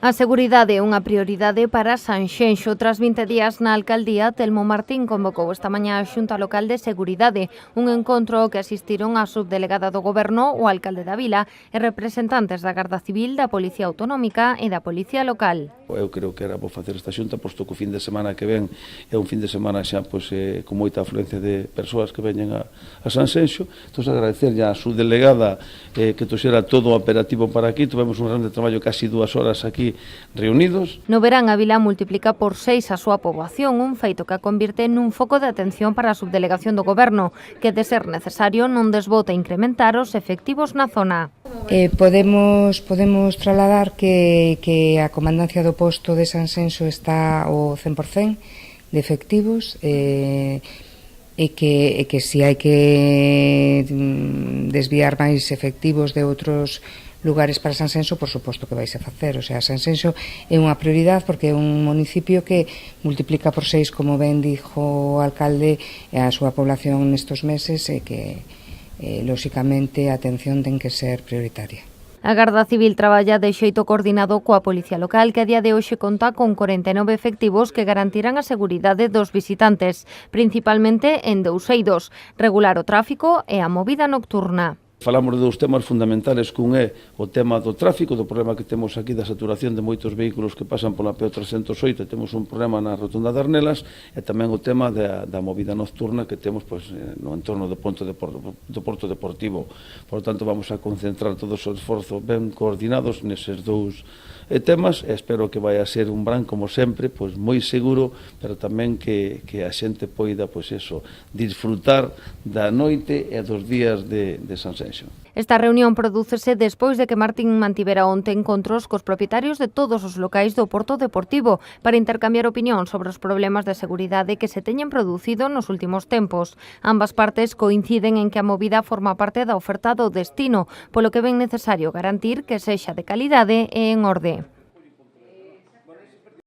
A seguridade é unha prioridade para Sanxenxo. Tras 20 días na alcaldía, Telmo Martín convocou esta mañá a Xunta Local de Seguridade, un encontro ao que asistiron a subdelegada do Goberno, o alcalde da vila e representantes da Garda Civil, da Policía Autonómica e da Policía Local. Eu creo que era bo facer esta xunta, posto que o fin de semana que ven é un fin de semana xa con moita afluencia de persoas que veñen a Sanxenxo. Entón, agradecer a subdelegada que toxera todo o operativo para aquí. Tivemos un grande traballo, casi 2 horas aquí reunidos. No verán, a vila multiplica por 6 a súa poboación, un feito que a convirte nun foco de atención para a subdelegación do Goberno, que, de ser necesario, non desbota incrementar os efectivos na zona. Podemos trasladar que a comandancia do posto de Sanxenxo está ao 100% de efectivos e que si hai que desviar máis efectivos de outros lugares para Sanxenxo, por suposto que vais a facer. O sea, Sanxenxo é unha prioridade porque é un municipio que multiplica por 6, como ben dixo o alcalde, a súa población nestes meses e que lóxicamente a atención ten que ser prioritaria. A Garda Civil traballa de xeito coordinado coa Policía Local, que a día de hoxe conta con 49 efectivos que garantirán a seguridade dos visitantes, principalmente en dous eidos: regular o tráfico e a movida nocturna. Falamos de dous temas fundamentales, que un é o tema do tráfico, do problema que temos aquí da saturación de moitos vehículos que pasan pola PO 308, temos un problema na rotonda de Arnelas, e tamén o tema da movida nocturna que temos no entorno do Porto Deportivo. Por tanto, vamos a concentrar todos os esforzos ben coordinados neses dous temas, e espero que vai a ser un verán, como sempre, moi seguro, pero tamén que a xente poida disfrutar da noite e dos días de Sanxenxo. Esta reunión prodúcese despois de que Martín mantivera onte encontros cos propietarios de todos os locais do Porto Deportivo para intercambiar opinión sobre os problemas de seguridade que se teñen producido nos últimos tempos. Ambas partes coinciden en que a movida forma parte da oferta do destino, polo que ven necesario garantir que sexa de calidade e en orde.